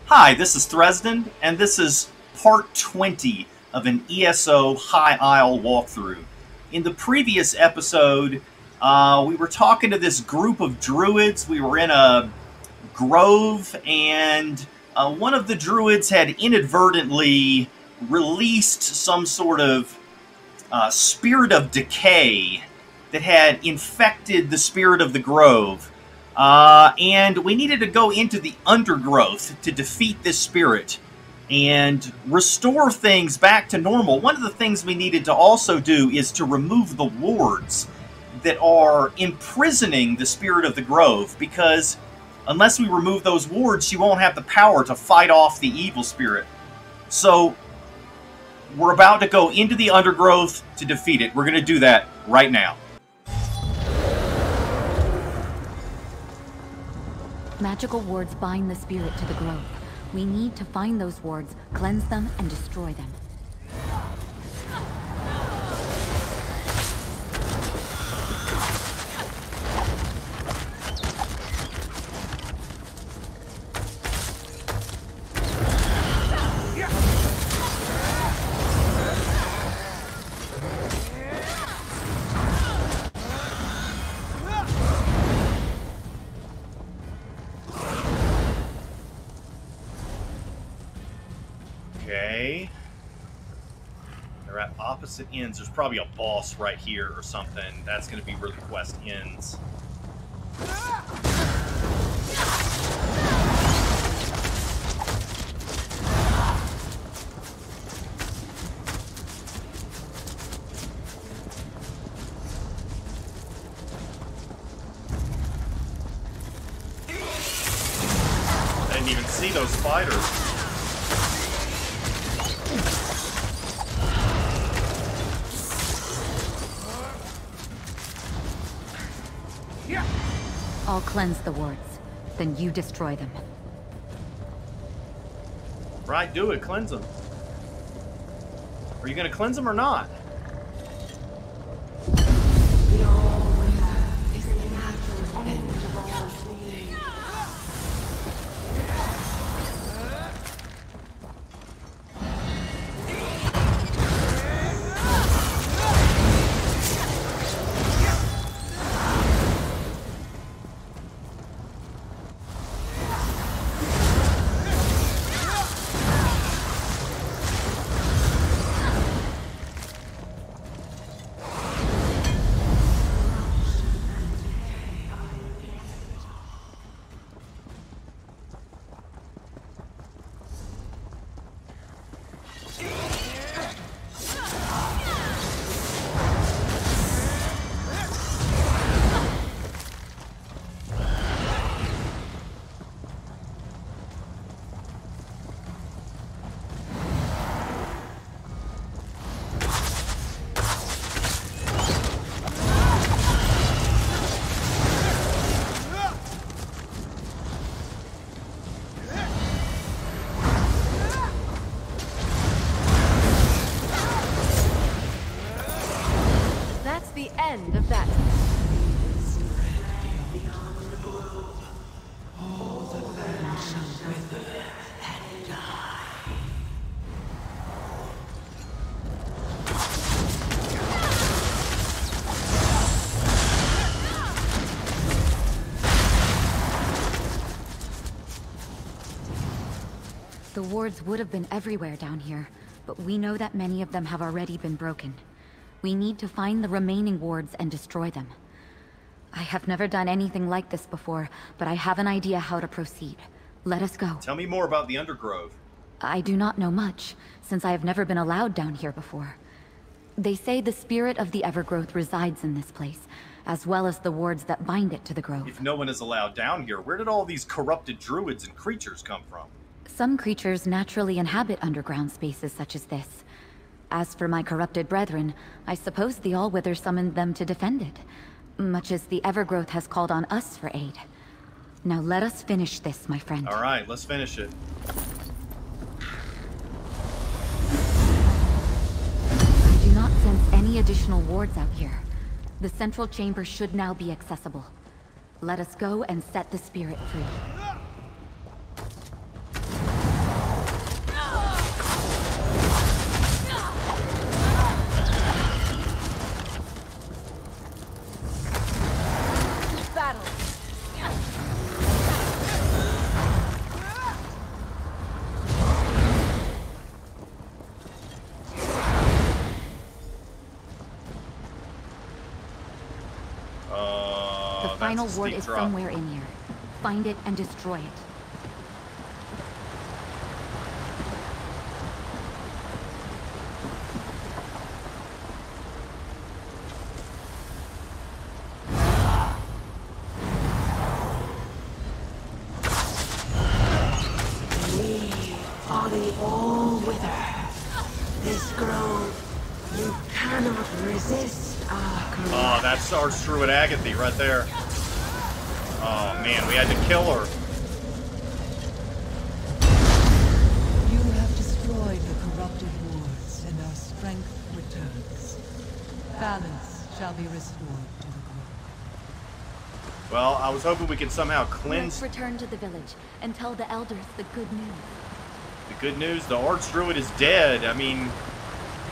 Hi, this is Thresden, and this is part 20 of an ESO High Isle walkthrough. In the previous episode, we were talking to this group of druids. We were in a grove, and one of the druids had inadvertently released some sort of spirit of decay that had infected the spirit of the grove. And we needed to go into the Undergrove to defeat this spirit and restore things back to normal. One of the things we needed to also do is to remove the wards that are imprisoning the spirit of the grove, because unless we remove those wards, she won't have the power to fight off the evil spirit. So we're about to go into the Undergrove to defeat it. We're going to do that right now. Magical wards bind the spirit to the grove. We need to find those wards, cleanse them, and destroy them. Okay. They're at opposite ends. There's probably a boss right here or something. That's going to be where the quest ends. I didn't even see those spiders. I'll cleanse the wards, then you destroy them. Right, do it. Cleanse them. Are you going to cleanse them or not? End of that. The wards would have been everywhere down here, but we know that many of them have already been broken. We need to find the remaining wards and destroy them. I have never done anything like this before, but I have an idea how to proceed. Let us go. Tell me more about the Undergrove. I do not know much, since I have never been allowed down here before. They say the spirit of the Evergrowth resides in this place, as well as the wards that bind it to the grove. If no one is allowed down here, where did all these corrupted druids and creatures come from? Some creatures naturally inhabit underground spaces such as this. As for my corrupted brethren, I suppose the Allwither summoned them to defend it, much as the Evergrowth has called on us for aid. Now let us finish this, my friend. All right, let's finish it. I do not sense any additional wards out here. The central chamber should now be accessible. Let us go and set the spirit free. final ward is somewhere in here. Find it and destroy it. That's Archdruid Agathe right there. Oh man, we had to kill her. You have destroyed the corrupted wards, and our strength returns. Balance shall be restored to the group. Well, I was hoping we could somehow cleanse. Let's return to the village and tell the elders the good news. The good news, the Archdruid is dead. I mean,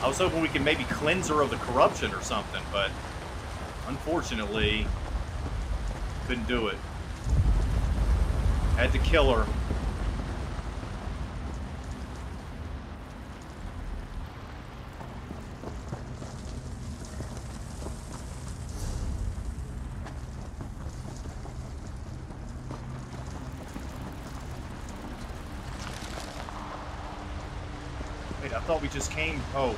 I was hoping we could maybe cleanse her of the corruption or something, but unfortunately, couldn't do it. Had to kill her. Wait, I thought we just came... Oh.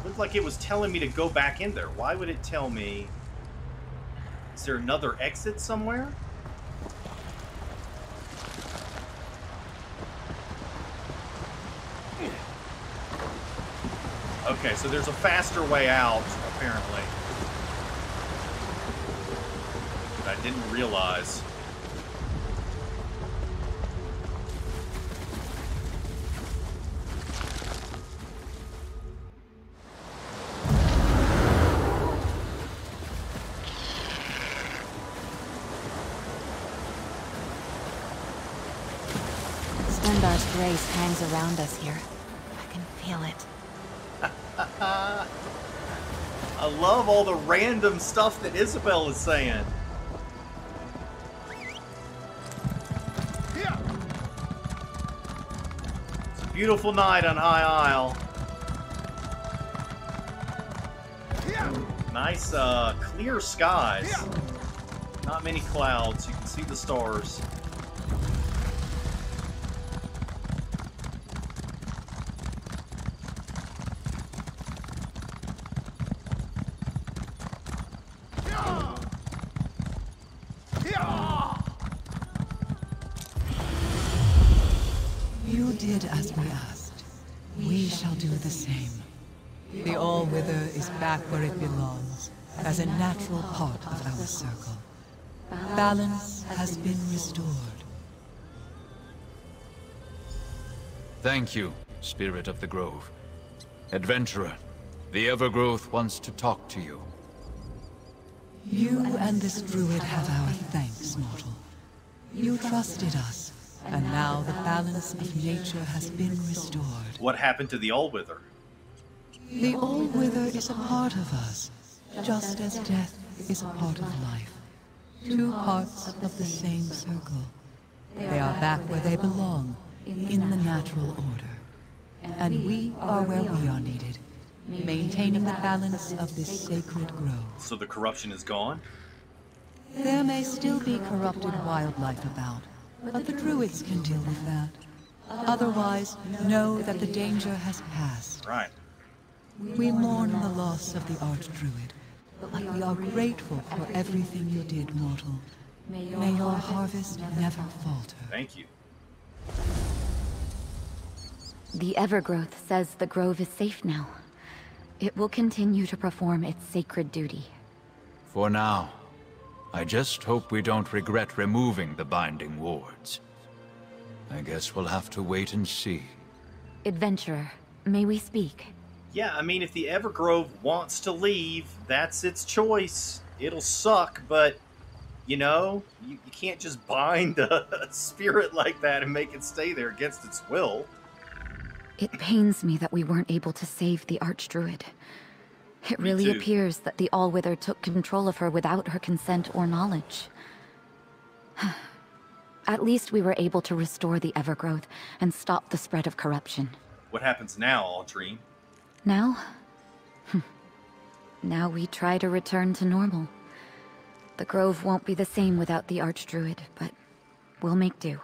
Looked like it was telling me to go back in there. Why would it tell me? Is there another exit somewhere? Okay, so there's a faster way out, apparently. That I didn't realize. Stendarr's grace hangs around us here. I can feel it. I love all the random stuff that Isabel is saying. It's a beautiful night on High Isle. Nice, clear skies. Not many clouds. You can see the stars. You did as we asked. We shall do the same. The All-Wither is back where it belongs, as a natural part of our circle. Balance has been restored. Thank you, Spirit of the Grove. Adventurer, the Evergrowth wants to talk to you. You and this Druid have our thanks, mortal. You trusted us, and now the balance of nature has been restored. What happened to the All-Wither? The All-Wither is a part of us, just as death is a part of life. Two parts of the same circle. They are back where they belong, in the natural order. And we are where we are needed, maintaining the balance of this sacred grove. So the corruption is gone? There may still be corrupted wildlife about, but the Druids can deal with that. Otherwise, know that the danger has passed. Right. We mourn the loss of the Archdruid, but we are grateful for everything you did, mortal. May your harvest never falter. Thank you. The Evergrowth says the grove is safe now. It will continue to perform its sacred duty. For now, I just hope we don't regret removing the binding wards. I guess we'll have to wait and see. Adventurer, may we speak? Yeah, I mean, if the Evergrove wants to leave, that's its choice. It'll suck, but, you know, you can't just bind a spirit like that and make it stay there against its will. It pains me that we weren't able to save the Archdruid. It really appears that the All-Wither took control of her without her consent or knowledge. At least we were able to restore the Evergrowth and stop the spread of corruption. What happens now, Audrine? Now? Now we try to return to normal. The Grove won't be the same without the Archdruid, but we'll make do.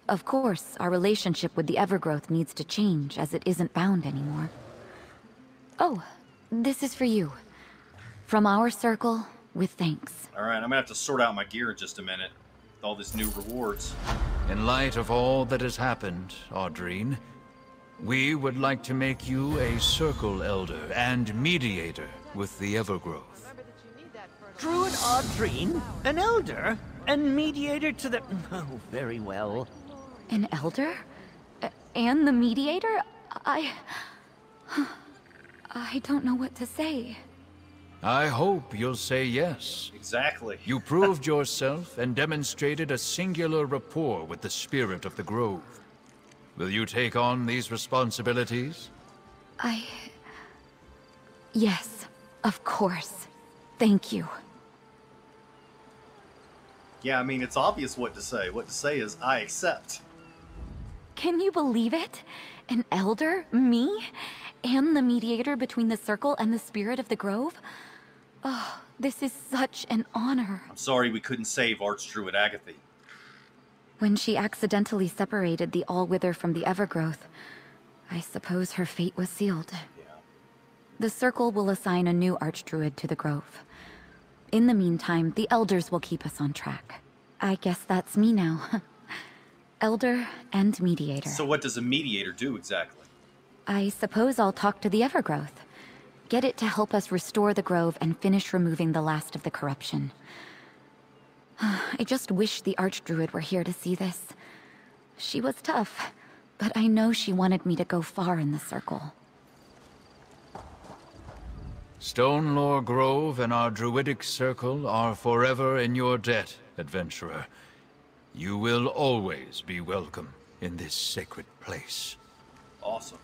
Of course, our relationship with the Evergrowth needs to change, as it isn't bound anymore. Oh, this is for you. From our circle, with thanks. Alright, I'm gonna have to sort out my gear in just a minute. With all these new rewards. In light of all that has happened, Audrine, we would like to make you a Circle Elder and Mediator with the Evergrowth. Druid Audrine? An Elder? And Mediator to the... Oh, very well. An Elder? And the Mediator? I don't know what to say. I hope you'll say yes. Exactly. You proved yourself and demonstrated a singular rapport with the spirit of the Grove. Will you take on these responsibilities? Yes, of course. Thank you. Yeah, I mean, it's obvious what to say. What to say is, I accept. Can you believe it? An Elder? Me? And the mediator between the Circle and the spirit of the Grove? Oh, this is such an honor. I'm sorry we couldn't save Archdruid Agathe. When she accidentally separated the All-Wither from the Evergrowth, I suppose her fate was sealed. Yeah. The Circle will assign a new Archdruid to the Grove. In the meantime, the Elders will keep us on track. I guess that's me now. Elder and Mediator. So what does a Mediator do exactly? I suppose I'll talk to the Evergrowth. Get it to help us restore the Grove and finish removing the last of the corruption. I just wish the Archdruid were here to see this. She was tough, but I know she wanted me to go far in the Circle. Stonelore Grove and our druidic circle are forever in your debt, adventurer. You will always be welcome in this sacred place. Awesome.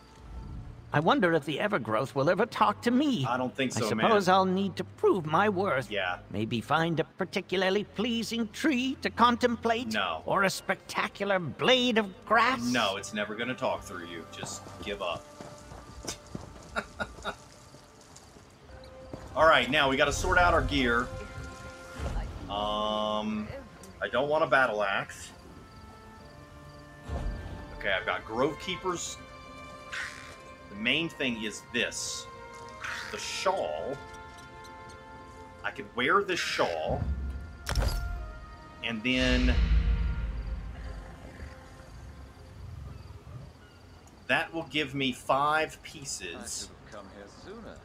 I wonder if the Evergrowth will ever talk to me. I don't think so, I suppose man. I'll need to prove my worth. Yeah. Maybe find a particularly pleasing tree to contemplate. No. Or a spectacular blade of grass. No, it's never gonna talk through you. Just give up. Alright, now we gotta sort out our gear. I don't want a battle axe. Okay, I've got Grove Keepers. The main thing is this. The shawl. I could wear this shawl. And then... that will give me 5 pieces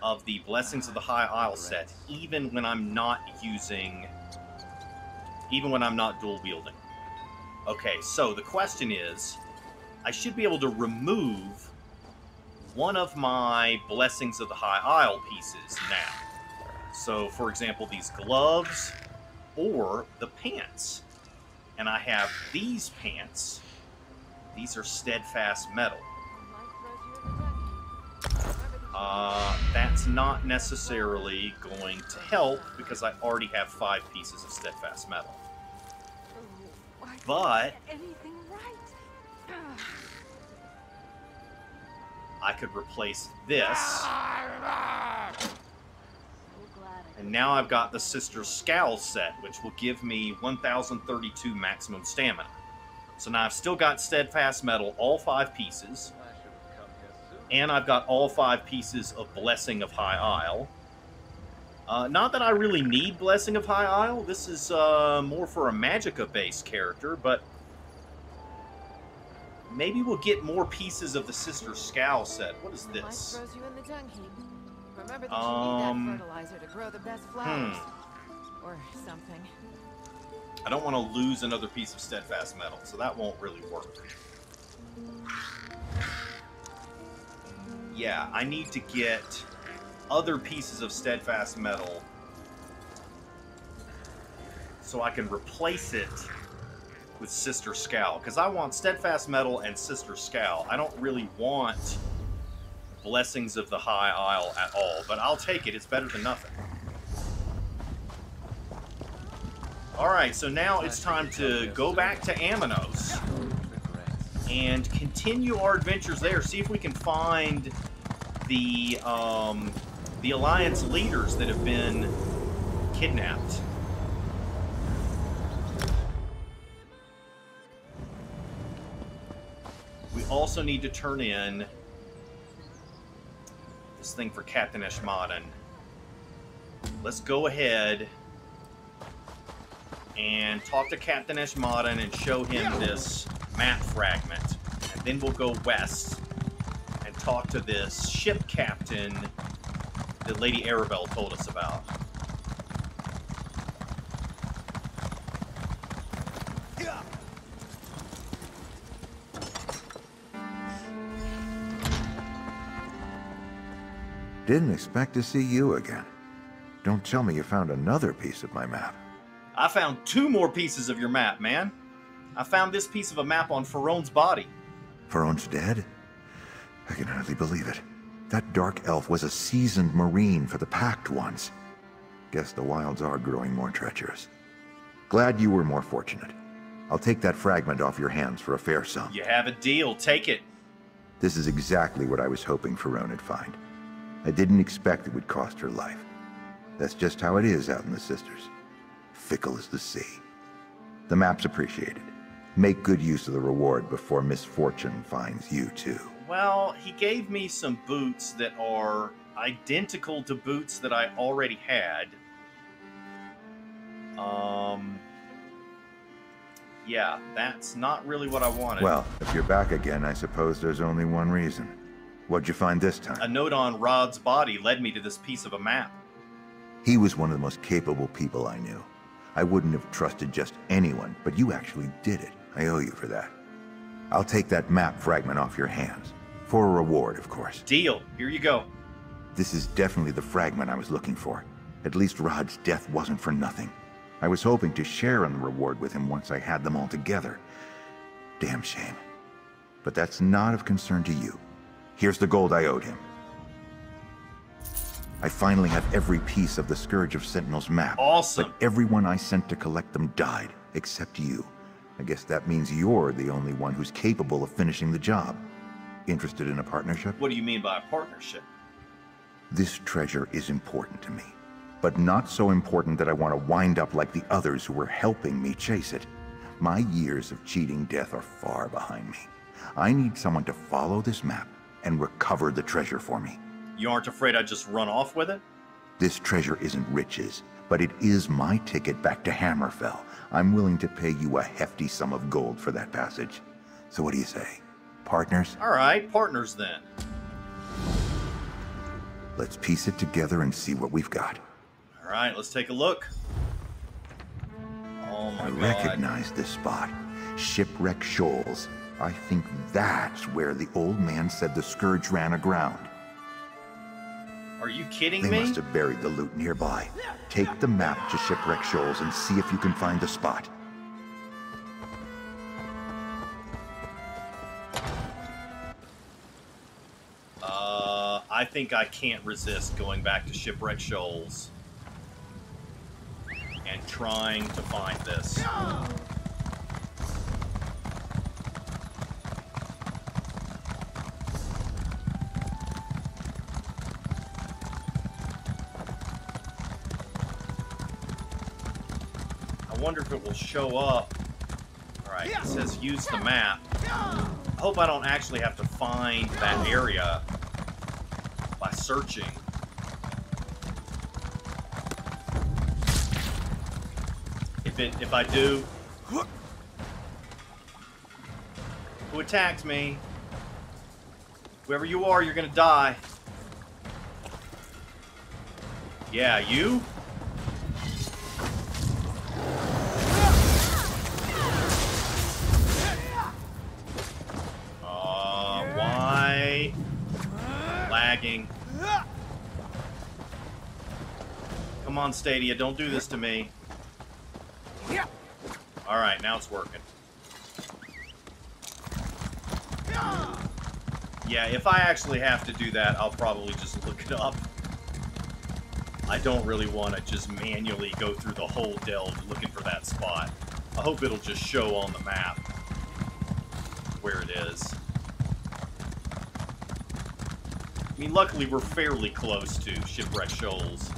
of the Blessings of the High Isle set, even when I'm not using... even when I'm not dual wielding. Okay, so the question is, I should be able to remove one of my Blessings of the High Isle pieces now. So, for example, these gloves or the pants. And I have these pants. These are steadfast metal. That's not necessarily going to help because I already have 5 pieces of steadfast metal. But I could replace this. And now I've got the Sister's Scowl set, which will give me 1032 maximum stamina. So now I've still got steadfast metal, all 5 pieces. And I've got all 5 pieces of Blessing of High Isle. Not that I really need Blessing of High Isle. This is more for a Magicka-based character, but maybe we'll get more pieces of the Sister's Scowl set. What is this? Remember that you need that fertilizer to grow the best flowers. Or something. I don't want to lose another piece of steadfast metal, so that won't really work. Yeah, I need to get other pieces of steadfast metal so I can replace it with Sister Scowl, because I want steadfast metal and Sister Scowl. I don't really want Blessings of the High Isle at all, but I'll take it. It's better than nothing. Alright, so now it's time to go back to Amenos and continue our adventures there. See if we can find the the Alliance leaders that have been kidnapped. We also need to turn in this thing for Captain Eshmadin. Let's go ahead and talk to Captain Eshmadin and show him this map fragment. And then we'll go west and talk to this ship captain that Lady Arabelle told us about. Didn't expect to see you again. Don't tell me you found another piece of my map. I found 2 more pieces of your map, man. I found this piece of a map on Fereone's body. Fereone's dead? I can hardly believe it. That dark elf was a seasoned marine for the Pact once. Guess the wilds are growing more treacherous. Glad you were more fortunate. I'll take that fragment off your hands for a fair sum. You have a deal. Take it. This is exactly what I was hoping Fereone would find. I didn't expect it would cost her life. That's just how it is out in the Sisters. Fickle as the sea. The map's appreciated. Make good use of the reward before misfortune finds you too. Well, he gave me some boots that are identical to boots that I already had. Yeah, that's not really what I wanted. Well, if you're back again, I suppose there's only one reason. What'd you find this time? A note on Rhod's body led me to this piece of a map. He was one of the most capable people I knew. I wouldn't have trusted just anyone, but you actually did it. I owe you for that. I'll take that map fragment off your hands. For a reward, of course. Deal. Here you go. This is definitely the fragment I was looking for. At least Rhod's death wasn't for nothing. I was hoping to share in the reward with him once I had them all together. Damn shame. But that's not of concern to you. Here's the gold I owed him. I finally have every piece of the Scourge of Sentinel's map. Awesome. But everyone I sent to collect them died, except you. I guess that means you're the only one who's capable of finishing the job. Interested in a partnership? What do you mean by a partnership? This treasure is important to me, but not so important that I want to wind up like the others who were helping me chase it. My years of cheating death are far behind me. I need someone to follow this map and recover the treasure for me. You aren't afraid I'd just run off with it? This treasure isn't riches, but it is my ticket back to Hammerfell. I'm willing to pay you a hefty sum of gold for that passage. So what do you say? Partners? All right, partners then. Let's piece it together and see what we've got. All right, let's take a look. Oh my I God. recognize this spot. Shipwreck Shoals. I think that's where the old man said the Scourge ran aground. Are you kidding They me? must have buried the loot nearby. Take the map to Shipwreck Shoals and see if you can find the spot. I think I can't resist going back to Shipwreck Shoals and trying to find this. I wonder if it will show up. Alright, it says use the map. I hope I don't actually have to find that area by searching. If I do, who attacked me? Whoever you are, you're gonna die. Yeah, you? Why? Lagging. Come on, Stadia, don't do this to me. Alright, now it's working. Yeah, if I actually have to do that, I'll probably just look it up. I don't really want to just manually go through the whole delve looking for that spot. I hope it'll just show on the map where it is. mean, luckily we're fairly close to Shipwreck Shoals.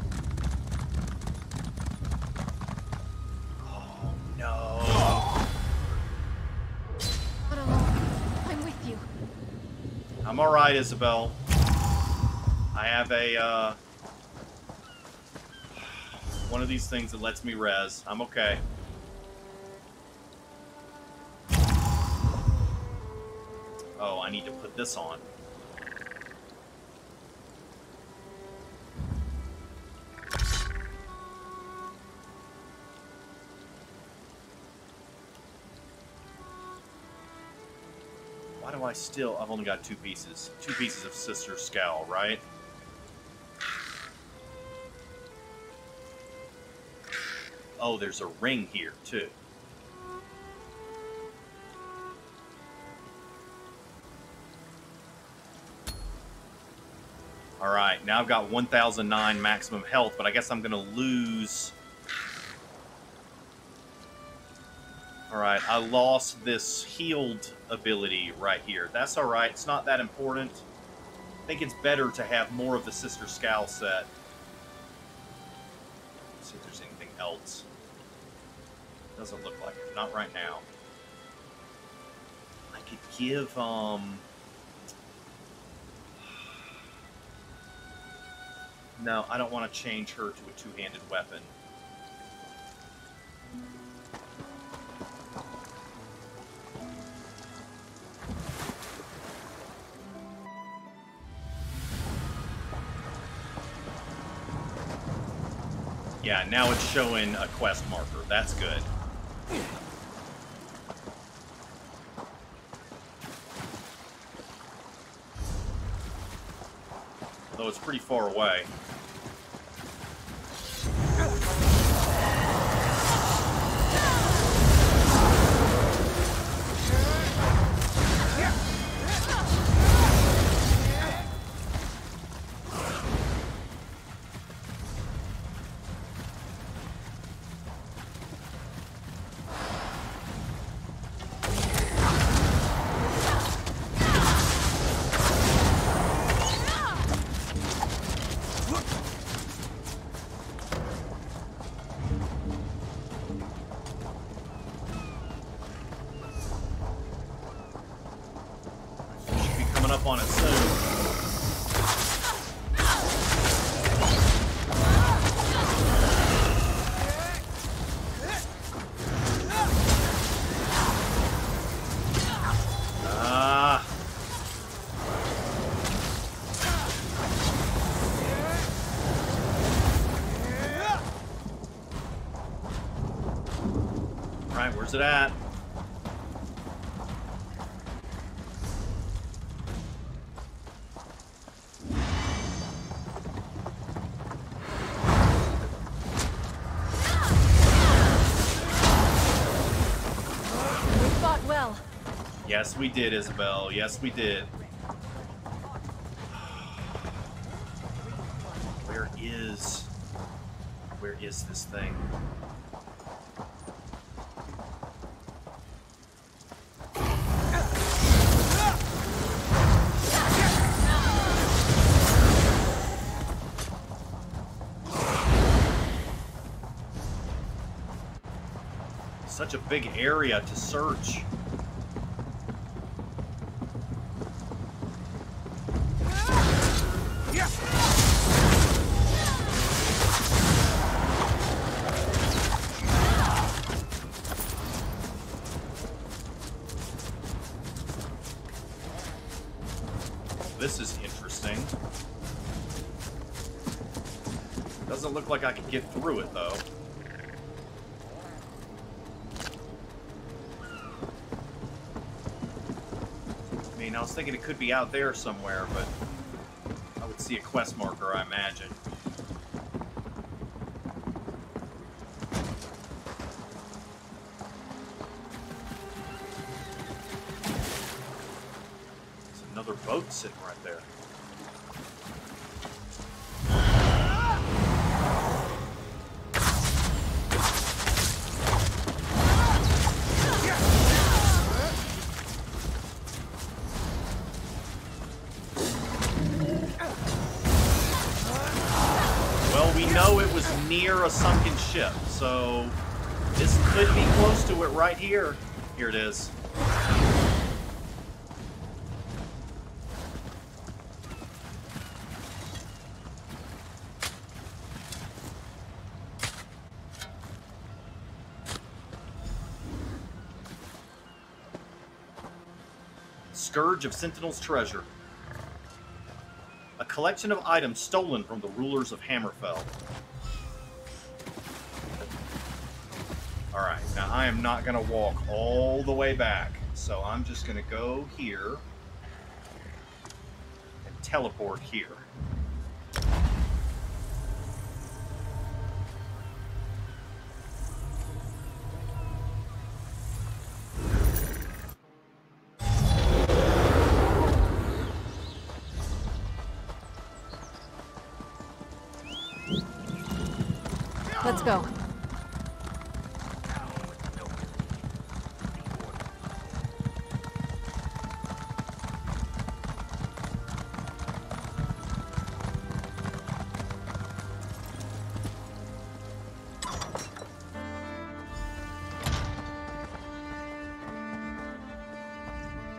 Oh, no. Not alone. I'm with you. I'm alright, Isabel. I have a, one of these things that lets me res. I'm okay. Oh, I need to put this on. Why do I still... I've only got 2 pieces. 2 pieces of Sister Scowl, right? Oh, there's a ring here, too. Alright, now I've got 1009 maximum health, but I guess I'm going to lose... Alright, I lost this healed ability right here. That's alright, it's not that important. I think it's better to have more of the Sister Scowl set. Let's see if there's anything else. Doesn't look like it. Not right now. I could give, No, I don't want to change her to a two-handed weapon. Yeah, now it's showing a quest marker. That's good. Though it's pretty far away. On it soon. Right, where's it at? Yes, we did, Isabel. Yes, we did. Where is this thing? Such a big area to search. This is interesting. Doesn't look like I can get through it, though. I mean, I was thinking it could be out there somewhere, but I would see a quest marker, I imagine. There's another boat sitting right there. near a sunken ship, so this could be close to it right here. Here it is. Scourge of Sentinel's treasure. A collection of items stolen from the rulers of Hammerfell. Alright, now I am not going to walk all the way back, so I'm just going to go here and teleport here. Let's go.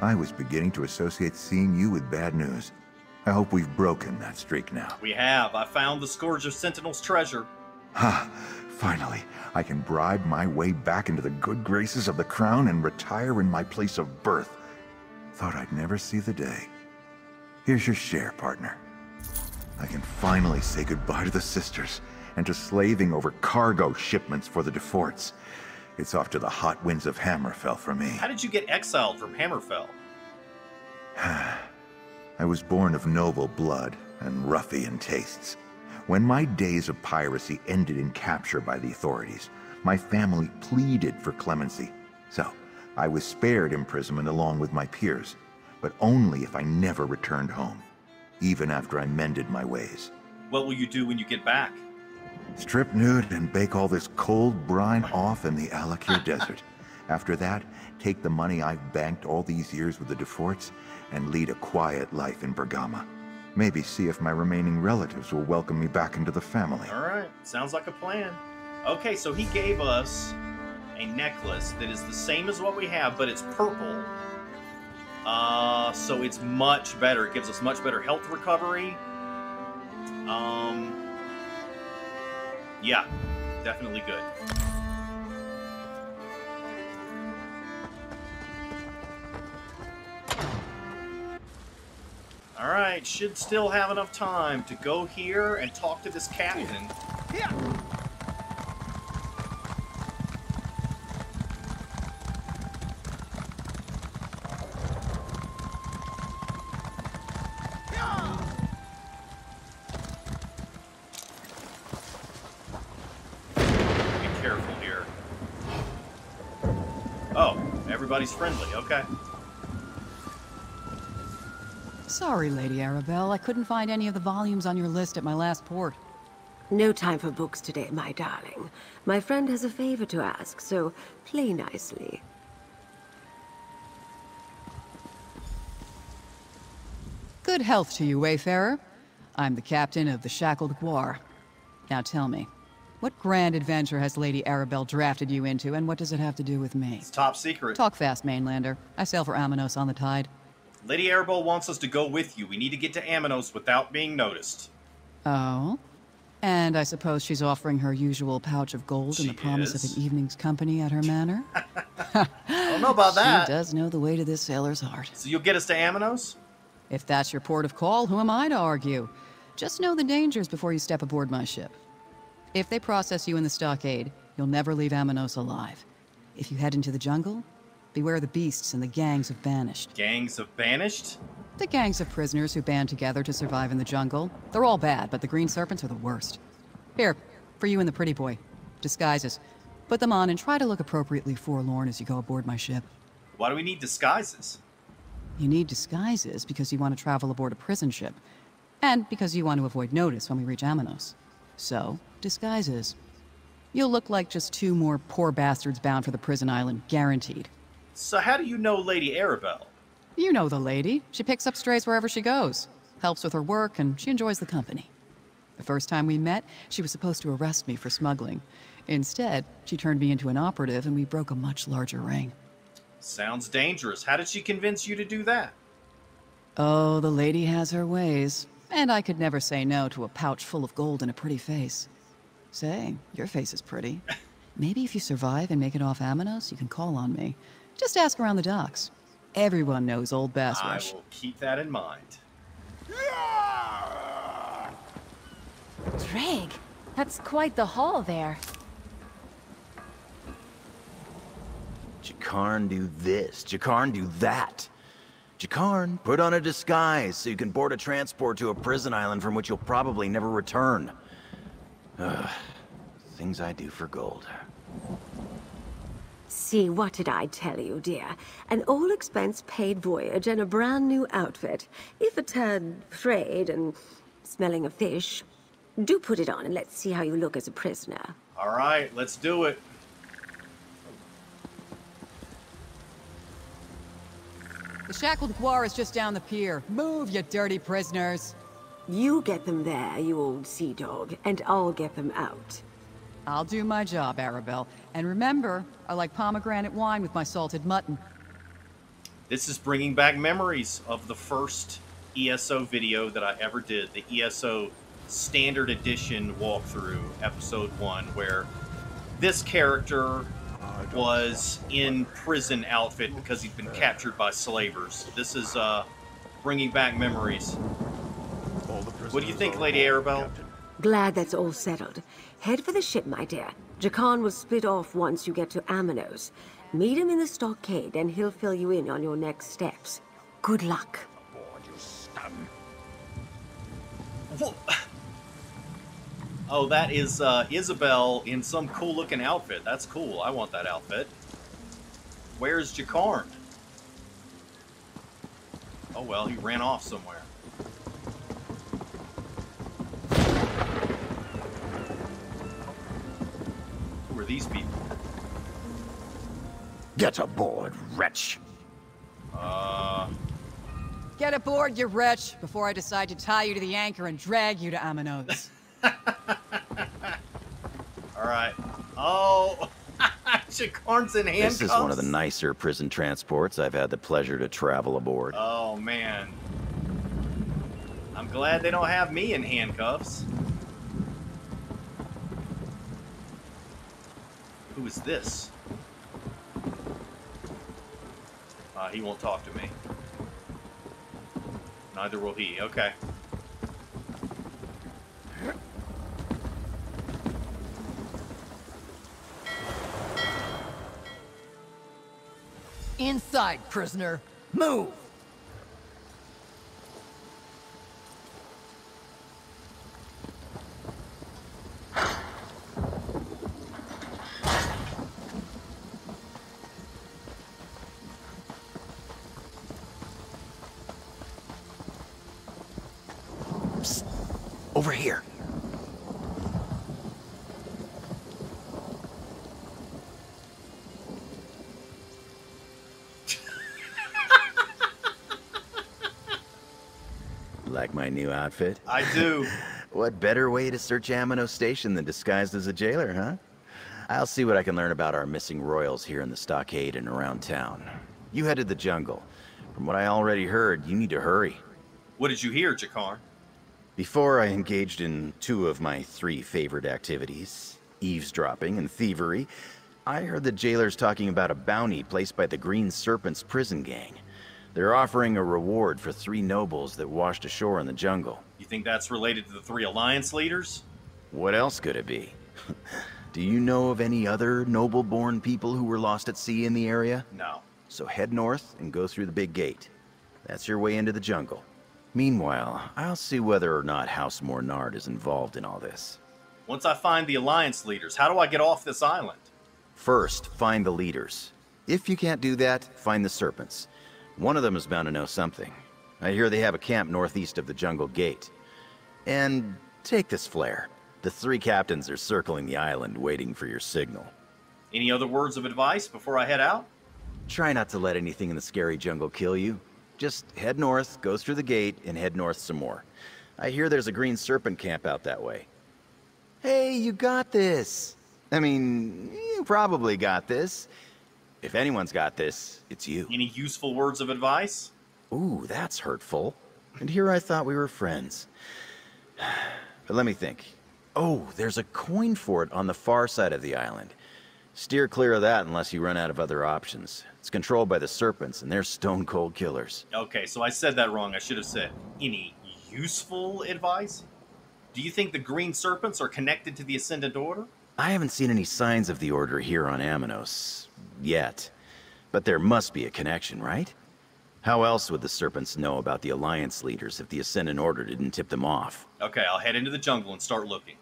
I was beginning to associate seeing you with bad news. I hope we've broken that streak now. We have. I found the Scourge of Sentinel's treasure. Ha! Finally, I can bribe my way back into the good graces of the crown and retire in my place of birth. Thought I'd never see the day. Here's your share, partner. I can finally say goodbye to the sisters and to slaving over cargo shipments for the Deforts. It's off to the hot winds of Hammerfell for me. How did you get exiled from Hammerfell? I was born of noble blood and ruffian tastes. When my days of piracy ended in capture by the authorities, my family pleaded for clemency. So, I was spared imprisonment along with my peers, but only if I never returned home, even after I mended my ways. What will you do when you get back? Strip nude and bake all this cold brine off in the Alakir Desert. After that, take the money I've banked all these years with the Deforts and lead a quiet life in Bergama. Maybe see if my remaining relatives will welcome me back into the family. Alright, sounds like a plan. Okay, so he gave us a necklace that is the same as what we have, but it's purple. So it's much better. It gives us much better health recovery. Yeah, definitely good. Alright, should still have enough time to go here and talk to this captain. Yeah. Be careful here. Oh, everybody's friendly, okay. Sorry, Lady Arabelle. I couldn't find any of the volumes on your list at my last port. No time for books today, my darling. My friend has a favor to ask, so play nicely. Good health to you, Wayfarer. I'm the captain of the Shackled Guar. Now tell me, what grand adventure has Lady Arabelle drafted you into, and what does it have to do with me? It's top secret. Talk fast, Mainlander. I sail for Amenos on the tide. Lady Arabelle wants us to go with you. We need to get to Amenos without being noticed. Oh? And I suppose she's offering her usual pouch of gold and the promise of an evening's company at her manor? I don't know about that. She does know the way to this sailor's heart. So you'll get us to Amenos? If that's your port of call, who am I to argue? Just know the dangers before you step aboard my ship. If they process you in the stockade, you'll never leave Amenos alive. If you head into the jungle, beware the beasts and the gangs of banished. Gangs of banished? The gangs of prisoners who band together to survive in the jungle. They're all bad, but the green serpents are the worst. Here, for you and the pretty boy. Disguises. Put them on and try to look appropriately forlorn as you go aboard my ship. Why do we need disguises? You need disguises because you want to travel aboard a prison ship. And because you want to avoid notice when we reach Amenos. So, disguises. You'll look like just two more poor bastards bound for the prison island, guaranteed. So how do you know Lady Arabelle? You know the lady. She picks up strays wherever she goes. Helps with her work, and she enjoys the company. The first time we met, she was supposed to arrest me for smuggling. Instead, she turned me into an operative and we broke a much larger ring. Sounds dangerous. How did she convince you to do that? Oh, the lady has her ways. And I could never say no to a pouch full of gold and a pretty face. Say, your face is pretty. Maybe if you survive and make it off Amenos, you can call on me. Just ask around the docks. Everyone knows old Basrush. I will keep that in mind. Dreg, that's quite the haul there. Jakarn do this, Jakarn do that. Jakarn, put on a disguise so you can board a transport to a prison island from which you'll probably never return. Things I do for gold. See, what did I tell you, dear? An all-expense-paid voyage and a brand-new outfit. If a tad frayed and smelling of fish, do put it on and let's see how you look as a prisoner. All right, let's do it. The Shackled Guar is just down the pier. Move, you dirty prisoners. You get them there, you old sea dog, and I'll get them out. I'll do my job, Arabelle. And remember, I like pomegranate wine with my salted mutton. This is bringing back memories of the first ESO video that I ever did, the ESO Standard Edition walkthrough, episode 1, where this character was in prison outfit because he'd been captured by slavers. This is bringing back memories. What do you think, Lady Arabelle? Glad that's all settled. Head for the ship, my dear. Jakarn will split off once you get to Amenos. Meet him in the stockade and he'll fill you in on your next steps. Good luck. Oh, that is Isabel in some cool-looking outfit. That's cool. I want that outfit. Where's Jakarn? Oh, well, he ran off somewhere. Who are these people? Get aboard, wretch. Get aboard, you wretch, before I decide to tie you to the anchor and drag you to Amenos. Alright. Oh, Jakarn's in handcuffs. This is one of the nicer prison transports I've had the pleasure to travel aboard. Oh, man. I'm glad they don't have me in handcuffs. Who is this? He won't talk to me. Neither will he. Okay. Inside, prisoner. Move! Psst. Over here. Like my new outfit? I do. What better way to search Amenos Station than disguised as a jailer, huh? I'll see what I can learn about our missing royals here in the stockade and around town. You head to the jungle. From what I already heard, you need to hurry. What did you hear, Jakarn? Before I engaged in 2 of my 3 favorite activities, eavesdropping and thievery, I heard the jailers talking about a bounty placed by the Green Serpent's prison gang. They're offering a reward for 3 nobles that washed ashore in the jungle. You think that's related to the 3 alliance leaders? What else could it be? Do you know of any other noble-born people who were lost at sea in the area? No. So head north and go through the big gate. That's your way into the jungle. Meanwhile, I'll see whether or not House Mornard is involved in all this. Once I find the alliance leaders, how do I get off this island? First, find the leaders. If you can't do that, find the serpents. One of them is bound to know something. I hear they have a camp northeast of the jungle gate. And take this flare. The 3 captains are circling the island waiting for your signal. Any other words of advice before I head out? Try not to let anything in the scary jungle kill you. Just head north, go through the gate, and head north some more. I hear there's a green serpent camp out that way. Hey, you got this. I mean, you probably got this. If anyone's got this, it's you. Any useful words of advice? Ooh, that's hurtful. And here I thought we were friends. But let me think. Oh, there's a coin fort on the far side of the island. Steer clear of that unless you run out of other options. It's controlled by the serpents, and they're stone-cold killers. Okay, so I said that wrong. I should have said, any useful advice? Do you think the green serpents are connected to the Ascendant Order? I haven't seen any signs of the Order here on Amenos. Yet. But there must be a connection, right? How else would the serpents know about the Alliance leaders if the Ascendant Order didn't tip them off? Okay, I'll head into the jungle and start looking.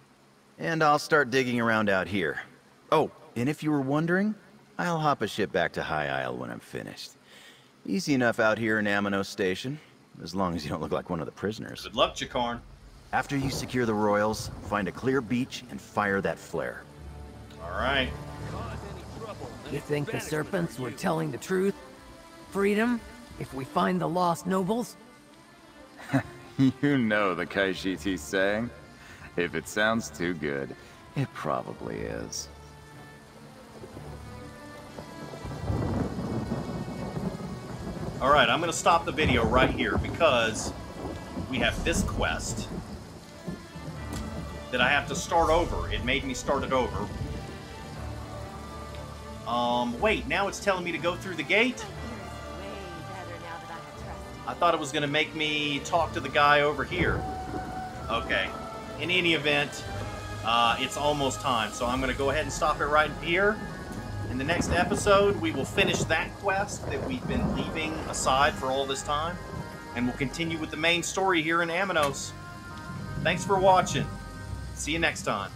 And I'll start digging around out here. Oh, and if you were wondering, I'll hop a ship back to High Isle when I'm finished. Easy enough out here in Amenos Station, as long as you don't look like one of the prisoners. Good luck, Jakarn. After you secure the royals, find a clear beach and fire that flare. All right. You think the serpents were telling the truth? Freedom? If we find the lost nobles? You know the Khajiiti's saying. If it sounds too good, it probably is. Alright, I'm going to stop the video right here because we have this quest that I have to start over. It made me start it over. Wait, now it's telling me to go through the gate? I thought it was going to make me talk to the guy over here. Okay. In any event, it's almost time, so I'm going to go ahead and stop it right here. In the next episode, we will finish that quest that we've been leaving aside for all this time, and we'll continue with the main story here in Amenos. Thanks for watching. See you next time.